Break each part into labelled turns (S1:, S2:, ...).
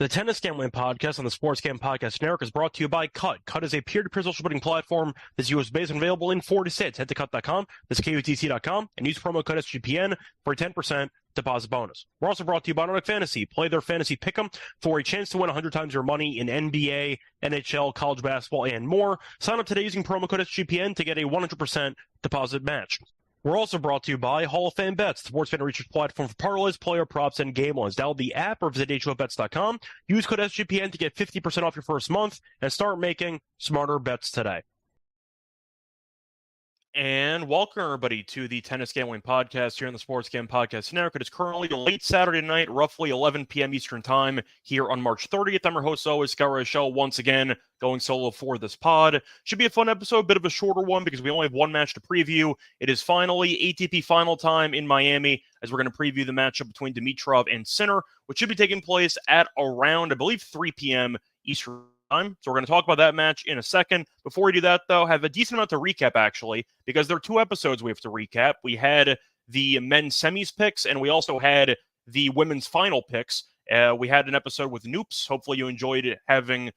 S1: The Tennis Gambling Podcast on the Sports Gambling Podcast Network is brought to you by Cut. Cut is a peer-to-peer social betting platform that's US-based and available in 40 states. Head to cut.com, that's KUTC.com, and use promo code SGPN for a 10% deposit bonus. We're also brought to you by Nordic Fantasy. Play their fantasy pick'em for a chance to win 100 times your money in NBA, NHL, college basketball, and more. Sign up today using promo code SGPN to get a 100% deposit match. We're also brought to you by Hall of Fame Bets, the sports fan research platform for parlays, player props, and game lines. Download the app or visit HOPENY.com. Use code SGPN to get 50% off your first month and start making smarter bets today. And welcome, everybody, to the Tennis Gambling Podcast here on the Sports Gambling Podcast Network. It is currently late Saturday night, roughly 11 p.m. Eastern Time here on March 30th. I'm your host, always, Scott Reichel, once again going solo for this pod. Should be a fun episode, a bit of a shorter one because we only have one match to preview. It is finally ATP final time in Miami as we're going to preview the matchup between Dimitrov and Sinner, which should be taking place at around, I believe, 3 p.m. Eastern time. So we're going to talk about that match in a second. Before we do that, though, have a decent amount to recap, actually, because there are two episodes we have to recap. We had the men's semis picks, and we also had the women's final picks. We had an episode with Noops. Hopefully you enjoyed having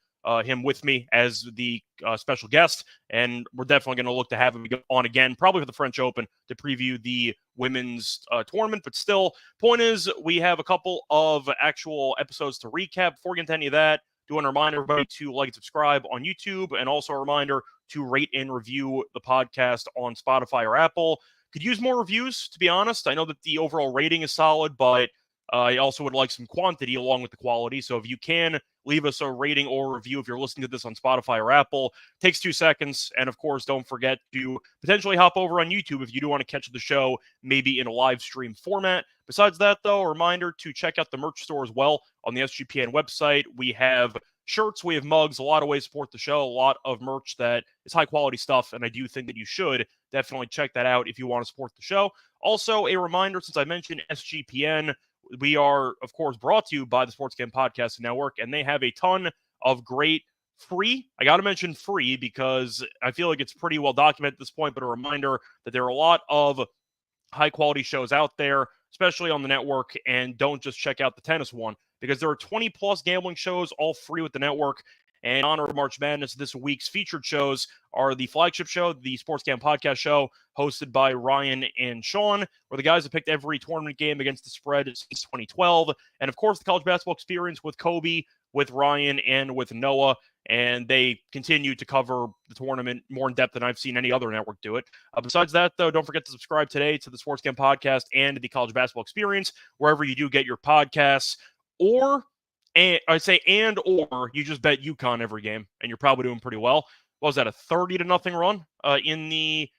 S1: him with me as the special guest, and we're definitely going to look to have him on again, probably for the French Open, to preview the women's tournament. But still, point is, we have a couple of actual episodes to recap. Before we get into any of that, do want to remind everybody to like and subscribe on YouTube, and also a reminder to rate and review the podcast on Spotify or Apple. Could use more reviews, to be honest. I know that the overall rating is solid, but I also would like some quantity along with the quality. So if you can leave us a rating or review if you're listening to this on Spotify or Apple, takes 2 seconds. And of course, don't forget to potentially hop over on YouTube if you do want to catch the show, maybe in a live stream format. Besides that, though, a reminder to check out the merch store as well on the SGPN website. We have shirts, we have mugs, a lot of ways to support the show, a lot of merch that is high quality stuff, and I do think that you should definitely check that out if you want to support the show. Also, a reminder, since I mentioned SGPN, we are, of course, brought to you by the Sports Gambling Podcast Network, and they have a ton of great free, I got to mention free because I feel like it's pretty well documented at this point, but a reminder that there are a lot of high-quality shows out there, especially on the network, and don't just check out the tennis one, because there are 20-plus gambling shows, all free with the network. And in honor of March Madness, this week's featured shows are the flagship show, the Sports Gambling Podcast Show, hosted by Ryan and Sean, where the guys have picked every tournament game against the spread since 2012. And, of course, the College Basketball Experience with Kobe, with Ryan, and with Noah. And they continue to cover the tournament more in depth than I've seen any other network do it. Besides that, though, don't forget to subscribe today to the Sports Gambling Podcast and the College Basketball Experience, wherever you do get your podcasts. Or you just bet UConn every game, and you're probably doing pretty well. What was that, a 30-0 run in the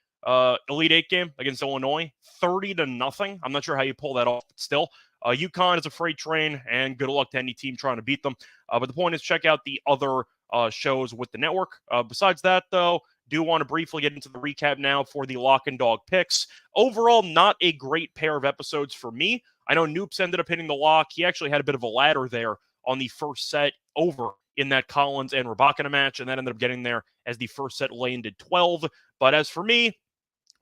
S1: Elite Eight game against Illinois? 30-0. I'm not sure how you pull that off, but still. UConn is a freight train, and good luck to any team trying to beat them. But the point is, check out the other shows with the network. Besides that, though, do want to briefly get into the recap now for the Lock and Dog picks. Overall, not a great pair of episodes for me. I know Noops ended up hitting the lock. He actually had a bit of a ladder there on the first set over in that Collins and Rybakina match, and that ended up getting there as the first set landed 12. But as for me,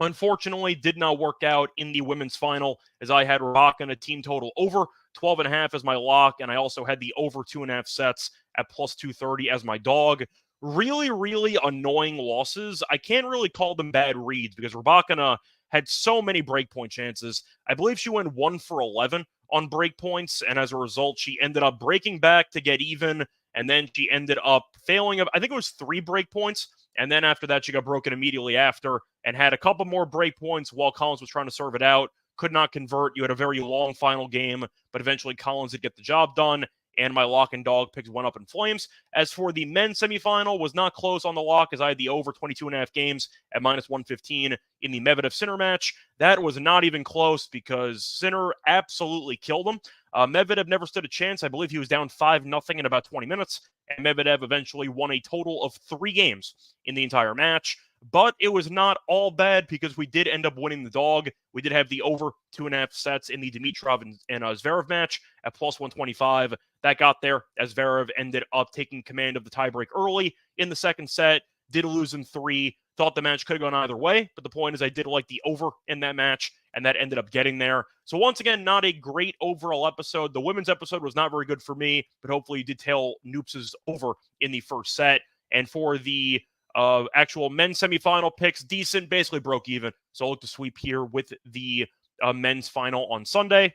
S1: unfortunately, did not work out in the women's final, as I had Rybakina team total over 12.5 as my lock, and I also had the over 2.5 sets at plus 230 as my dog. Really, really annoying losses. I can't really call them bad reads because Rybakina had so many breakpoint chances. I believe she went 1 for 11 on breakpoints, and as a result, she ended up breaking back to get even, and then she ended up failing. I think it was 3 breakpoints, and then after that, she got broken immediately after and had a couple more breakpoints while Collins was trying to serve it out. Could not convert. You had a very long final game, but eventually Collins did get the job done, and my lock and dog picks went up in flames. As for the men's semifinal, was not close on the lock as I had the over 22.5 games at minus 115 in the Medvedev-Sinner match. That was not even close because Sinner absolutely killed him. Medvedev never stood a chance. I believe he was down 5-0 in about 20 minutes, and Medvedev eventually won a total of 3 games in the entire match. But it was not all bad because we did end up winning the dog. We did have the over 2.5 sets in the Dimitrov and Zverev match at plus 125. That got there as Zverev ended up taking command of the tiebreak early in the second set. Did lose in 3. Thought the match could have gone either way. But the point is I did like the over in that match. and that ended up getting there. So once again, not a great overall episode. The women's episode was not very good for me, but hopefully you did tail Noops's over in the first set. And for the actual men's semifinal picks, decent, basically broke even. So I'll look to sweep here with the men's final on Sunday.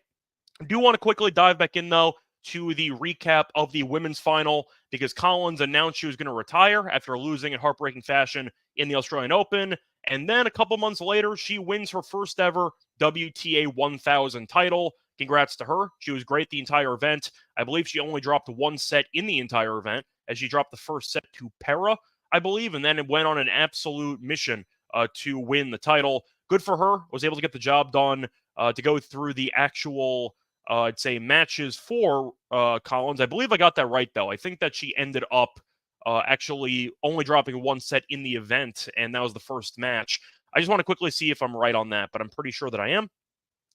S1: I do want to quickly dive back in, though, to the recap of the women's final, because Collins announced she was going to retire after losing in heartbreaking fashion in the Australian Open. And then a couple months later, she wins her first ever WTA 1000 title. Congrats to her. She was great the entire event. I believe she only dropped one set in the entire event, as she dropped the first set to Pera, I believe, and then it went on an absolute mission to win the title. Good for her. Was able to get the job done to go through the actual I'd say matches for Collins. I believe I got that right, though. I think that she ended up actually only dropping one set in the event, and that was the first match. I just want to quickly see if I'm right on that, but I'm pretty sure that I am.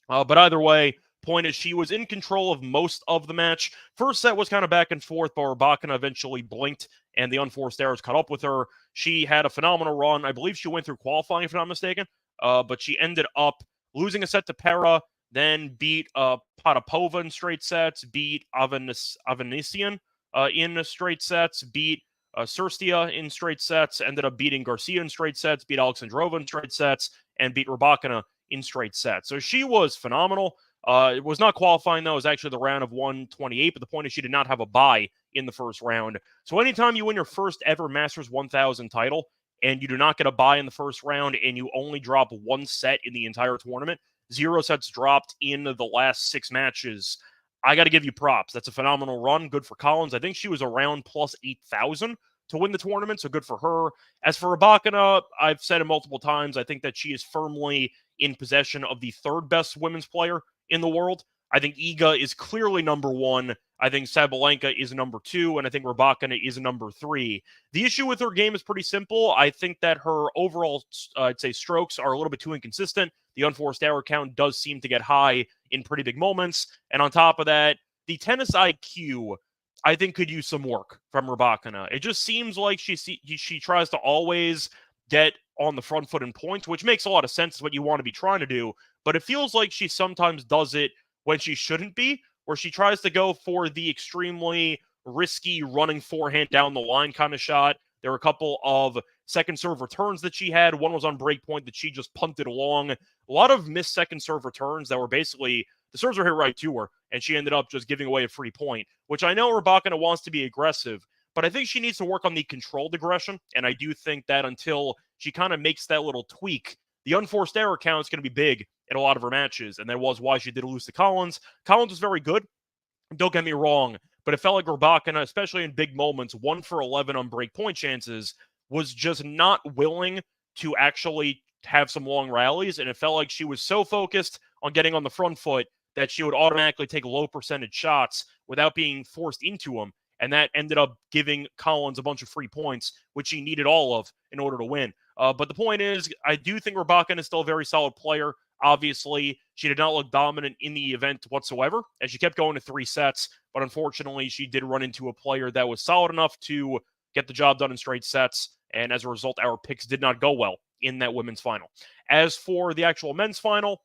S1: But either way, point is she was in control of most of the match. First set was kind of back and forth, but Rybakina eventually blinked, and the unforced errors caught up with her. She had a phenomenal run. I believe she went through qualifying, if I'm not mistaken, but she ended up losing a set to Pera, then beat Potapova in straight sets, beat Avanesian in straight sets, beat Cirstea in straight sets, ended up beating Garcia in straight sets, beat Alexandrova in straight sets, and beat Rybakina in straight sets. So she was phenomenal. It was not qualifying, though. It was actually the round of 128, but the point is she did not have a bye in the first round. So anytime you win your first ever Masters 1000 title, and you do not get a bye in the first round, and you only drop one set in the entire tournament, 0 sets dropped in the last 6 matches, I got to give you props. That's a phenomenal run. Good for Collins. I think she was around plus 8,000 to win the tournament, so good for her. As for Rybakina, I've said it multiple times, I think that she is firmly in possession of the third best women's player in the world. I think Iga is clearly number 1. I think Sabalenka is number 2, and I think Rybakina is number 3. The issue with her game is pretty simple. I think that her overall, I'd say, strokes are a little bit too inconsistent. The unforced error count does seem to get high in pretty big moments. And on top of that, the tennis IQ, I think, could use some work from Rybakina. It just seems like she tries to always get on the front foot in points, which makes a lot of sense. It's what you want to be trying to do. But it feels like she sometimes does it when she shouldn't be, where she tries to go for the extremely risky running forehand down the line kind of shot. There were a couple of second serve returns that she had. One was on break point that she just punted along. A lot of missed second serve returns that were basically, the serves were hit right to her, and she ended up just giving away a free point, which I know Rybakina wants to be aggressive, but I think she needs to work on the controlled aggression, and I do think that until she kind of makes that little tweak, the unforced error count is going to be big in a lot of her matches, and that was why she did lose to Collins. Collins was very good, don't get me wrong, but it felt like Rybakina, especially in big moments, 1 for 11 on break point chances, was just not willing to actually have some long rallies, and it felt like she was so focused on getting on the front foot that she would automatically take low percentage shots without being forced into them, and that ended up giving Collins a bunch of free points, which she needed all of in order to win. But the point is, I do think Rybakina is still a very solid player. Obviously, she did not look dominant in the event whatsoever, as she kept going to 3 sets, but unfortunately, she did run into a player that was solid enough to get the job done in straight sets, and as a result, our picks did not go well in that women's final. As for the actual men's final,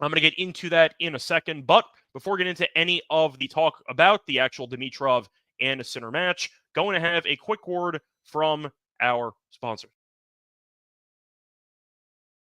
S1: I'm going to get into that in a second, but before getting into any of the talk about the actual Dimitrov and Sinner match, going to have a quick word from our sponsors.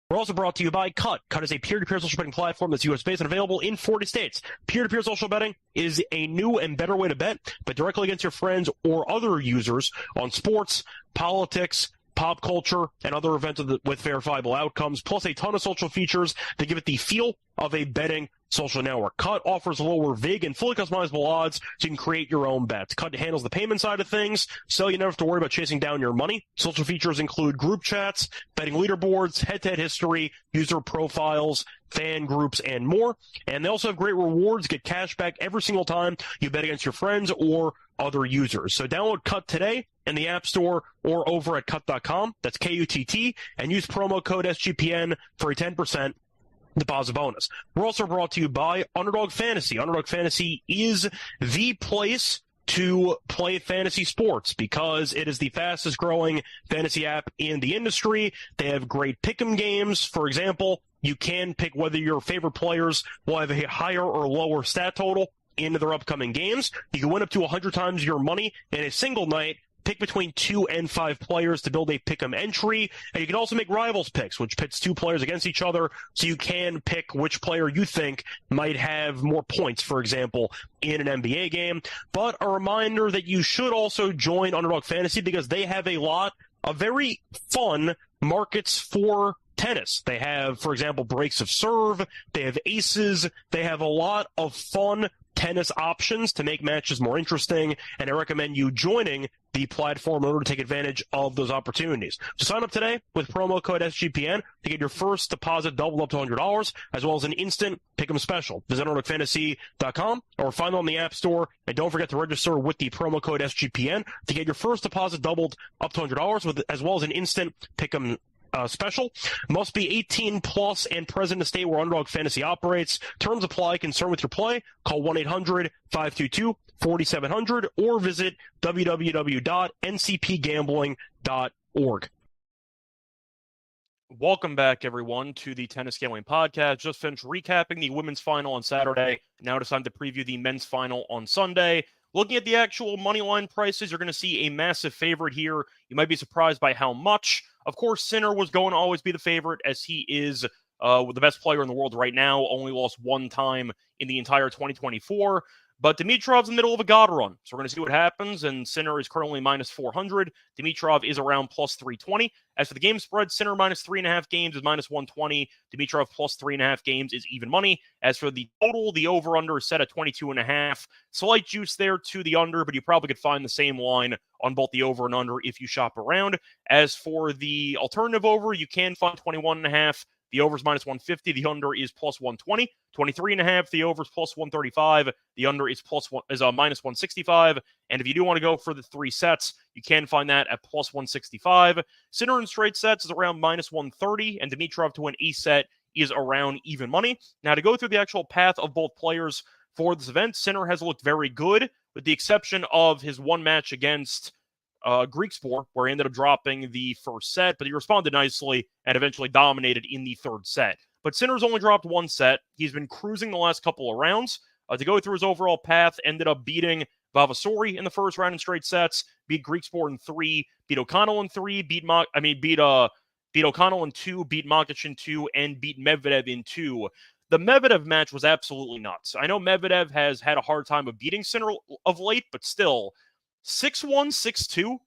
S1: We're also brought to you by Cut. Cut is a peer-to-peer social betting platform that's US-based and available in 40 states. Peer-to-peer social betting is a new and better way to bet directly against your friends or other users on sports, politics, pop culture, and other events with verifiable outcomes, plus a ton of social features that give it the feel of a betting social network. Cut offers lower vig and fully customizable odds so you can create your own bets. Cut handles the payment side of things, so you never have to worry about chasing down your money. Social features include group chats, betting leaderboards, head-to-head history, user profiles, fan groups, and more. And they also have great rewards. Get cash back every single time you bet against your friends or other users. So download Cut today in the App Store or over at cut.com. That's K-U-T-T, and use promo code SGPN for a 10% deposit bonus. We're also brought to you by Underdog Fantasy. Underdog Fantasy is the place to play fantasy sports because it is the fastest growing fantasy app in the industry. They have great pick'em games. For example, you can pick whether your favorite players will have a higher or lower stat total into their upcoming games. You can win up to 100 times your money in a single night. Pick between 2 and 5 players to build a pick'em entry. And you can also make rivals picks, which pits 2 players against each other. So you can pick which player you think might have more points, for example, in an NBA game. But a reminder that you should also join Underdog Fantasy because they have a lot of very fun markets for tennis. They have, for example, breaks of serve. They have aces. They have a lot of fun tennis options to make matches more interesting, and I recommend you joining the platform in order to take advantage of those opportunities. So sign up today with promo code SGPN to get your first deposit doubled up to $100, as well as an instant pick'em special. Visit underdogfantasy.com or find them on the App Store, and don't forget to register with the promo code SGPN to get your first deposit doubled up to $100, as well as an instant pick'em special. Must be 18 plus and present in the state where Underdog Fantasy operates. Terms apply. Concern with your play? Call 1-800-522-4700 or visit www.ncpgambling.org. Welcome back, everyone, to the Tennis Gambling Podcast. Just finished recapping the women's final on Saturday. Now it's time to preview the men's final on Sunday. Looking at the actual money line prices, you're going to see a massive favorite here. You might be surprised by how much. Of course, Sinner was going to always be the favorite, as he is the best player in the world right now. Only lost one time in the entire 2024. But Dimitrov's in the middle of a god run, so we're going to see what happens, and Sinner is currently minus 400. Dimitrov is around plus 320. As for the game spread, Sinner minus 3.5 games is minus 120. Dimitrov plus 3.5 games is even money. As for the total, the over-under is set at 22.5. Slight juice there to the under, but you probably could find the same line on both the over and under if you shop around. As for the alternative over, you can find 21.5. The over is minus 150. The under is plus 120. 23.5. The over is plus 135. The under is minus 165. And if you do want to go for the 3 sets, you can find that at plus 165. Sinner in straight sets is around minus 130, and Dimitrov to win a set is around even money. Now, to go through the actual path of both players for this event, Sinner has looked very good, with the exception of his one match against Griekspoor, where he ended up dropping the first set, but he responded nicely and eventually dominated in the third set. But Sinner's only dropped one set. He's been cruising the last couple of rounds. To go through his overall path, ended up beating Vavasori in the first round in straight sets, beat Griekspoor in 3, beat O'Connell in 3, beat O'Connell in 2, beat Makic in 2, and beat Medvedev in 2. The Medvedev match was absolutely nuts. I know Medvedev has had a hard time of beating Sinner of late, but still, 6-1, 6-2.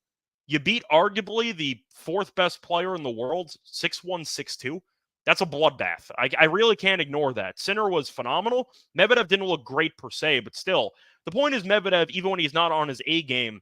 S1: You beat arguably the 4th best player in the world, 6-1, 6-2. That's a bloodbath. I really can't ignore that. Sinner was phenomenal. Medvedev didn't look great per se, but still. The point is Medvedev, even when he's not on his A game,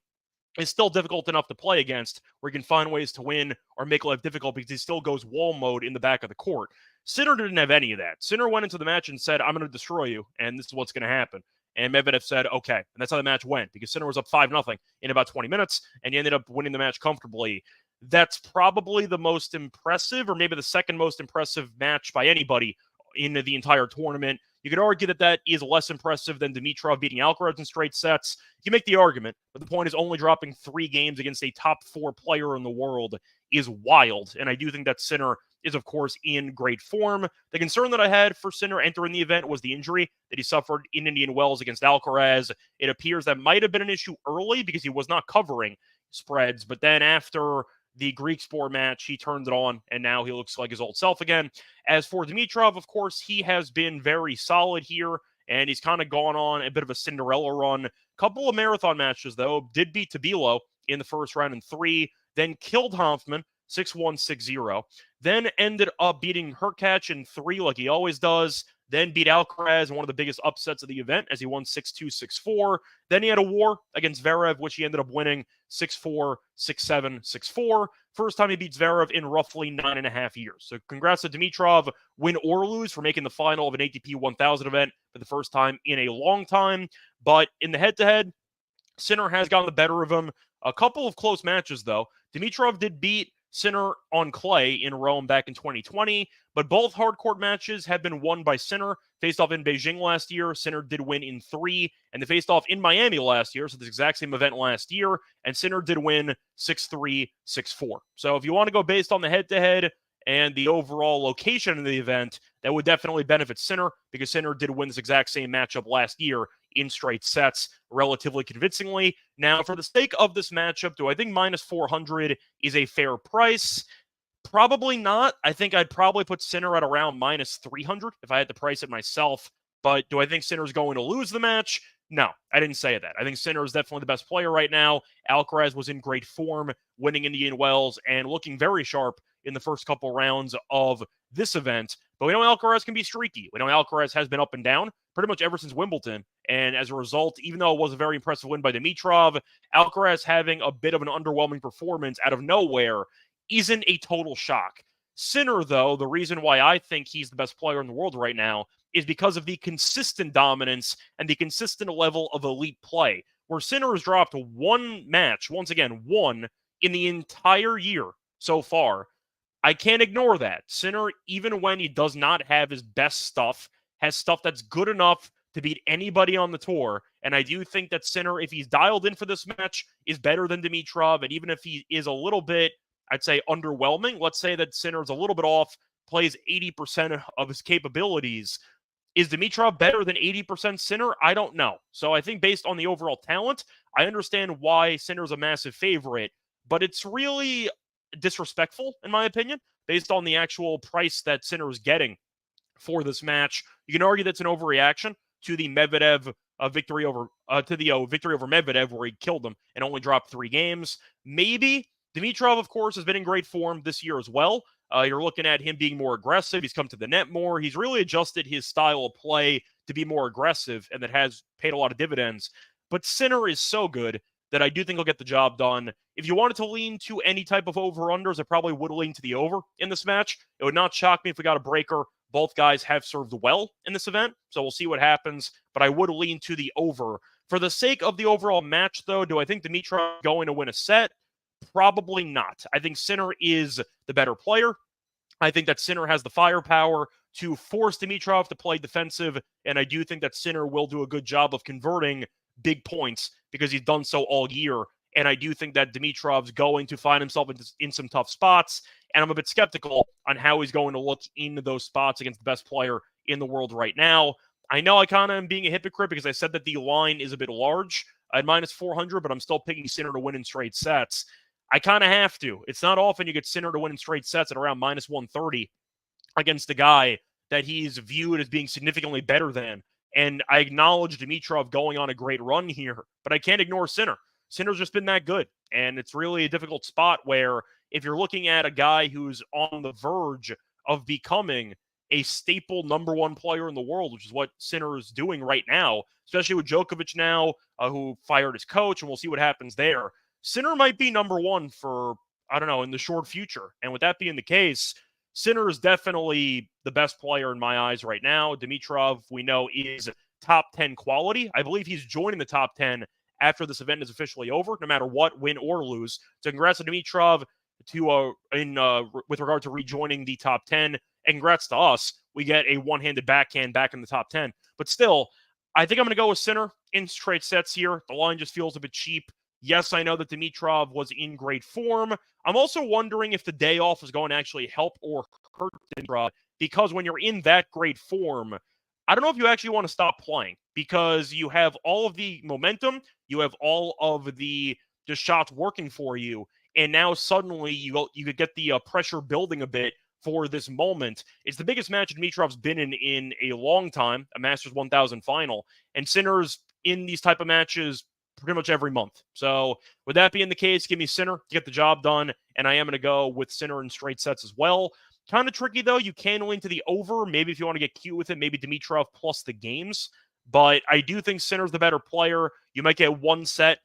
S1: is still difficult enough to play against where he can find ways to win or make life difficult because he still goes wall mode in the back of the court. Sinner didn't have any of that. Sinner went into the match and said, I'm going to destroy you, and this is what's going to happen. And Medvedev said, okay. And that's how the match went, because Sinner was up 5-0 in about 20 minutes, and he ended up winning the match comfortably. That's probably the most impressive, or maybe the second most impressive match by anybody in the entire tournament. You could argue that that is less impressive than Dimitrov beating Alcaraz in straight sets. You make the argument, but the point is only dropping 3 games against a top 4 player in the world is wild. And I do think that Sinner is, of course, in great form. The concern that I had for Sinner entering the event was the injury that he suffered in Indian Wells against Alcaraz. It appears that might have been an issue early because he was not covering spreads, but then after the Griekspoor match, he turned it on, and now he looks like his old self again. As for Dimitrov, of course, he has been very solid here, and he's kind of gone on a bit of a Cinderella run. Couple of marathon matches, though. Did beat Tabilo in the first round in 3, then killed Hanfman 6-1, 6-0. Then ended up beating Hurkacz in 3 like he always does. Then beat Alcaraz in one of the biggest upsets of the event as he won 6-2, 6-4. Then he had a war against Zverev, which he ended up winning 6-4, 6-7, 6-4. First time he beats Zverev in roughly 9.5 years. So congrats to Dimitrov, win or lose, for making the final of an ATP 1000 event for the first time in a long time. But in the head-to-head, Sinner has gotten the better of him. A couple of close matches, though. Dimitrov did beat Sinner on clay in Rome back in 2020, but both hard court matches have been won by Sinner. Faced off in Beijing last year, Sinner did win in 3, and they faced off in Miami last year, so this exact same event last year, and Sinner did win 6-3, 6-4. So if you want to go based on the head-to-head and the overall location of the event, that would definitely benefit Sinner, because Sinner did win this exact same matchup last year in straight sets relatively convincingly. Now, for the sake of this matchup, do I think minus 400 is a fair price? Probably not. I think I'd probably put Sinner at around minus 300 if I had to price it myself. But do I think Sinner's going to lose the match? No, I didn't say that. I think Sinner is definitely the best player right now. Alcaraz was in great form, winning Indian Wells and looking very sharp in the first couple rounds of this event. But we know Alcaraz can be streaky. We know Alcaraz has been up and down pretty much ever since Wimbledon. And as a result, even though it was a very impressive win by Dimitrov, Alcaraz having a bit of an underwhelming performance out of nowhere isn't a total shock. Sinner, though, the reason why I think he's the best player in the world right now is because of the consistent dominance and the consistent level of elite play, where Sinner has dropped one match, once again, one in the entire year so far. I can't ignore that. Sinner, even when he does not have his best stuff, has stuff that's good enough to beat anybody on the tour. And I do think that Sinner, if he's dialed in for this match, is better than Dimitrov. And even if he is a little bit, I'd say, underwhelming, let's say that Sinner's a little bit off, plays 80% of his capabilities. Is Dimitrov better than 80% Sinner? I don't know. So I think based on the overall talent, I understand why Sinner's a massive favorite, but it's really disrespectful, in my opinion, based on the actual price that Sinner is getting for this match. You can argue that's an overreaction to the Medvedev victory over Medvedev, where he killed him and only dropped 3 games. Maybe. Dimitrov, of course, has been in great form this year as well. You're looking at him being more aggressive. He's come to the net more. He's really adjusted his style of play to be more aggressive, and that has paid a lot of dividends. But Sinner is so good that I do think he'll get the job done. If you wanted to lean to any type of over-unders, I probably would lean to the over in this match. It would not shock me if we got a breaker. Both guys have served well in this event, so we'll see what happens. But I would lean to the over. For the sake of the overall match, though, do I think Dimitrov is going to win a set? Probably not. I think Sinner is the better player. I think that Sinner has the firepower to force Dimitrov to play defensive, and I do think that Sinner will do a good job of converting big points because he's done so all year. And I do think that Dimitrov's going to find himself in some tough spots, and I'm a bit skeptical on how he's going to look in those spots against the best player in the world right now. I know I kind of am being a hypocrite because I said that the line is a bit large at minus 400, but I'm still picking Sinner to win in straight sets. I kind of have to. It's not often you get Sinner to win in straight sets at around minus 130 against a guy that he's viewed as being significantly better than. And I acknowledge Dimitrov going on a great run here, but I can't ignore Sinner. Sinner's just been that good. And it's really a difficult spot where if you're looking at a guy who's on the verge of becoming a staple number 1 player in the world, which is what Sinner is doing right now, especially with Djokovic now, who fired his coach, and we'll see what happens there. Sinner might be number 1 for, I don't know, in the short future. And with that being the case, Sinner is definitely the best player in my eyes right now. Dimitrov, we know, is top 10 quality. I believe he's joining the top 10 after this event is officially over, no matter what, win or lose. So congrats to Dimitrov with regard to rejoining the top 10. And congrats to us. We get a one-handed backhand back in the top 10. But still, I think I'm going to go with Sinner in straight sets here. The line just feels a bit cheap. Yes, I know that Dimitrov was in great form. I'm also wondering if the day off is going to actually help or hurt Dimitrov, because when you're in that great form, I don't know if you actually want to stop playing, because you have all of the momentum, you have all of the shots working for you, and now suddenly you could get the pressure building a bit for this moment. It's the biggest match Dimitrov's been in a long time, a Masters 1000 final, and Sinner's in these type of matches pretty much every month. So with that being the case, give me Sinner to get the job done, and I am going to go with Sinner in straight sets as well. Kind of tricky, though. You can lean to the over. Maybe if you want to get cute with it, maybe Dimitrov plus the games. But I do think Sinner's the better player. You might get one set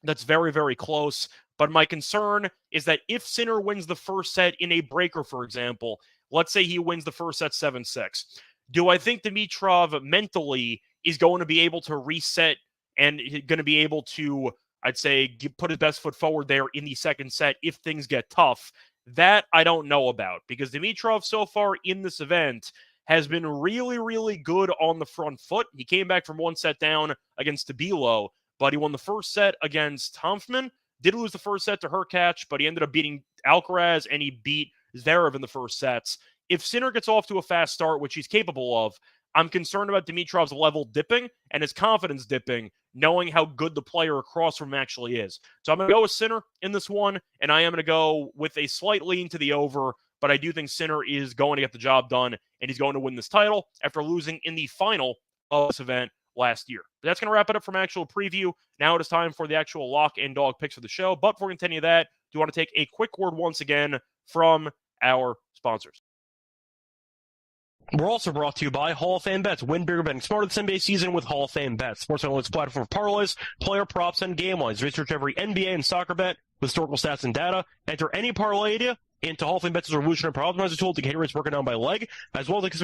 S1: that's very, very close. But my concern is that if Sinner wins the first set in a breaker, for example, let's say he wins the first set 7-6, do I think Dimitrov mentally is going to be able to reset and going to be able to, I'd say, put his best foot forward there in the second set if things get tough? That I don't know about, because Dimitrov so far in this event has been really, really good on the front foot. He came back from one set down against Tabilo, but he won the first set against Hanfmann, did lose the first set to Hurkacz, but he ended up beating Alcaraz, and he beat Zverev in the first sets. If Sinner gets off to a fast start, which he's capable of, I'm concerned about Dimitrov's level dipping and his confidence dipping, knowing how good the player across from him actually is. So I'm going to go with Sinner in this one, and I am going to go with a slight lean to the over, but I do think Sinner is going to get the job done, and he's going to win this title after losing in the final of this event last year. But that's going to wrap it up from actual preview. Now it is time for the actual lock and dog picks of the show. But before we continue that, do want to take a quick word once again from our sponsors. We're also brought to you by Hall of Fame Bets. Win bigger betting smarter this NBA season with Hall of Fame Bets. Sports Analytics platform for parlays, player props, and game lines. Research every NBA and soccer bet with historical stats and data. Enter any parlay idea into Hall of Fame Bets' revolutionary optimizer tool to get hit rates broken down by leg, as well as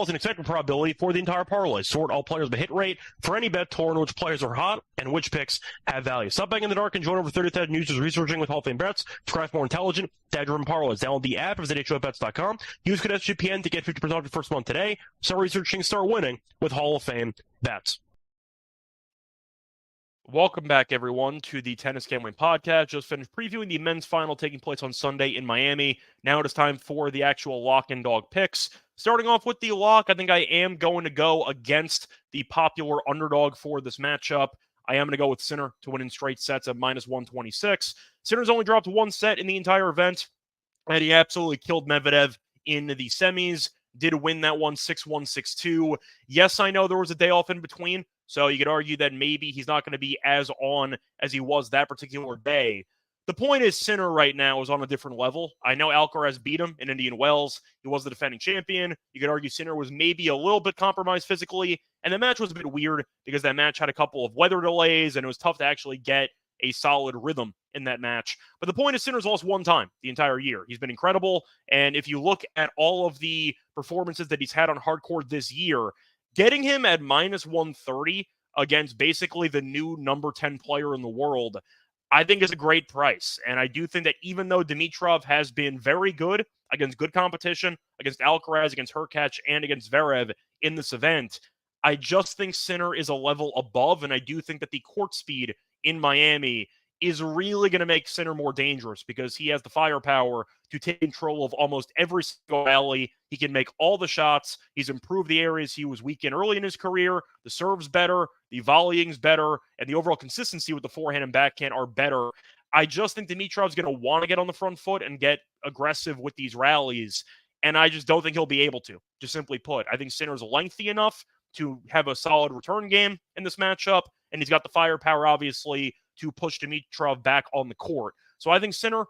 S1: an expected probability for the entire parlay. Sort all players by hit rate for any bet to learn which players are hot and which picks have value. Stop betting in the dark and join over 30,000 users researching with Hall of Fame Bets to craft more intelligent, data-driven parlays. Download the app at HOPEBets.com. Use code SGPN to get 50% off your first month today. Start researching, start winning with Hall of Fame Bets. Welcome back, everyone, to the Tennis Gambling Podcast. Just finished previewing the men's final taking place on Sunday in Miami. Now it is time for the actual lock and dog picks. Starting off with the lock, I think I am going to go against the popular underdog for this matchup. I am going to go with Sinner to win in straight sets at minus 126. Sinner's only dropped one set in the entire event, and he absolutely killed Medvedev in the semis. Did win that one 6-1, 6-2. Yes, I know there was a day off in between, so you could argue that maybe he's not going to be as on as he was that particular day. The point is, Sinner right now is on a different level. I know Alcaraz beat him in Indian Wells. He was the defending champion. You could argue Sinner was maybe a little bit compromised physically, and the match was a bit weird because that match had a couple of weather delays, and it was tough to actually get a solid rhythm in that match. But the point is, Sinner's lost one time the entire year. He's been incredible, and if you look at all of the performances that he's had on hard court this year, getting him at minus 130 against basically the new number 10 player in the world, I think is a great price. And I do think that even though Dimitrov has been very good against good competition, against Alcaraz, against Hurkacz, and against Zverev in this event, I just think Sinner is a level above, and I do think that the court speed in Miami is really going to make Sinner more dangerous because he has the firepower to take control of almost every single alley. He can make all the shots. He's improved the areas he was weak in early in his career. The serve's better, the volleying's better, and the overall consistency with the forehand and backhand are better. I just think Dimitrov's going to want to get on the front foot and get aggressive with these rallies, and I just don't think he'll be able to, just simply put. I think Sinner's lengthy enough to have a solid return game in this matchup, and he's got the firepower, obviously, to push Dimitrov back on the court. So I think Sinner,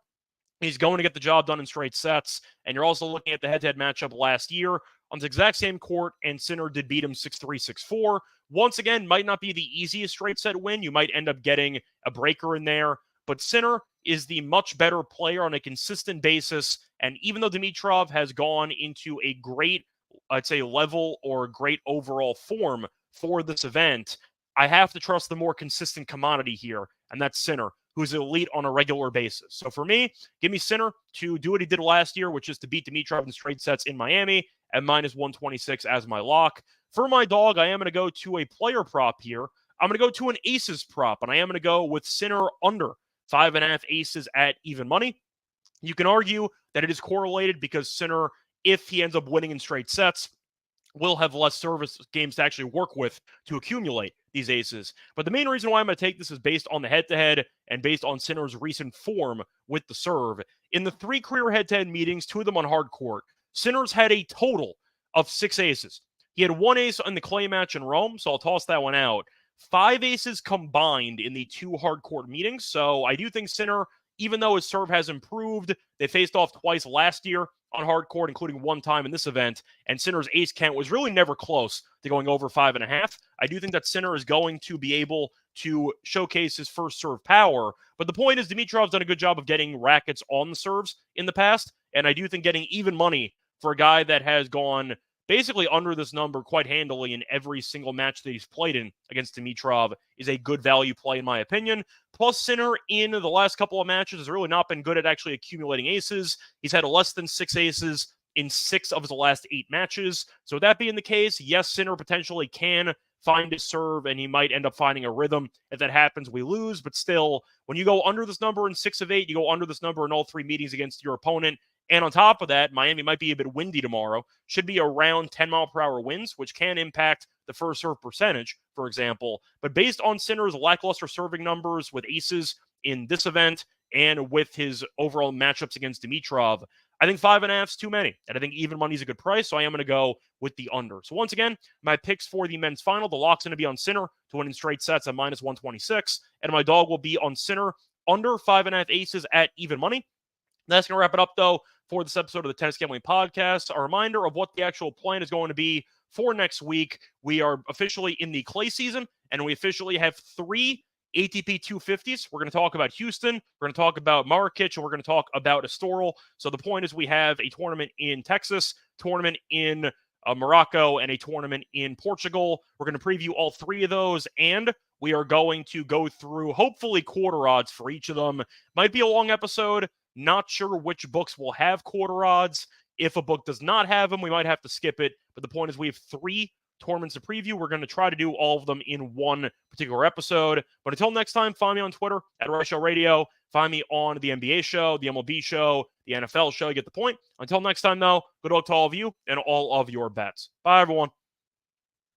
S1: he's going to get the job done in straight sets. And you're also looking at the head-to-head matchup last year on the exact same court, and Sinner did beat him 6-3, 6-4. Once again, might not be the easiest straight set win. You might end up getting a breaker in there. But Sinner is the much better player on a consistent basis. And even though Dimitrov has gone into a great, I'd say, level or great overall form for this event, I have to trust the more consistent commodity here, and that's Sinner, who's elite on a regular basis. So for me, give me Sinner to do what he did last year, which is to beat Dimitrov in straight sets in Miami at minus 126 as my lock. For my dog, I am going to go to a player prop here. I'm going to go to an aces prop, and I am going to go with Sinner under 5.5 aces at even money. You can argue that it is correlated because Sinner, if he ends up winning in straight sets, will have less service games to actually work with to accumulate these aces. But the main reason why I'm going to take this is based on the head-to-head and based on Sinner's recent form with the serve. In the 3 career head-to-head meetings, 2 of them on hard court, Sinner's had a total of 6 aces. He had 1 ace in the clay match in Rome, so I'll toss that one out. 5 aces combined in the 2 hard court meetings, so I do think Sinner, even though his serve has improved, they faced off twice last year on hard court, including 1 time in this event, and Sinner's ace count was really never close to going over 5.5. I do think that Sinner is going to be able to showcase his first serve power, but the point is Dimitrov's done a good job of getting rackets on the serves in the past, and I do think getting even money for a guy that has gone basically under this number quite handily in every single match that he's played in against Dimitrov is a good value play in my opinion. Plus, Sinner in the last couple of matches has really not been good at actually accumulating aces. He's had less than 6 aces in 6 of his last 8 matches. So that being the case, yes, Sinner potentially can find his serve, and he might end up finding a rhythm. If that happens, we lose. But still, when you go under this number in 6 of 8, you go under this number in all 3 meetings against your opponent, And on top of that, Miami might be a bit windy tomorrow. Should be around 10-mile-per-hour winds, which can impact the first serve percentage, for example. But based on Sinner's lackluster serving numbers with aces in this event and with his overall matchups against Dimitrov, I think 5.5 is too many. And I think even money is a good price, so I am going to go with the under. So once again, my picks for the men's final, the lock's going to be on Sinner to win in straight sets at minus 126. And my dog will be on Sinner under 5.5 aces at even money. That's going to wrap it up, though, for this episode of the Tennis Gambling Podcast. A reminder of what the actual plan is going to be for next week. We are officially in the clay season, and we officially have 3 ATP 250s. We're going to talk about Houston, we're going to talk about Marrakech, and we're going to talk about Estoril. So the point is we have a tournament in Texas, tournament in Morocco, and a tournament in Portugal. We're going to preview all 3 of those, and we are going to go through, hopefully, quarter odds for each of them. Might be a long episode. Not sure which books will have quarter odds. If a book does not have them, we might have to skip it. But the point is we have 3 tournaments to preview. We're going to try to do all of them in one particular episode. But until next time, find me on Twitter at Reichel Radio. Find me on the NBA show, the MLB show, the NFL show. You get the point. Until next time, though, good luck to all of you and all of your bets. Bye, everyone.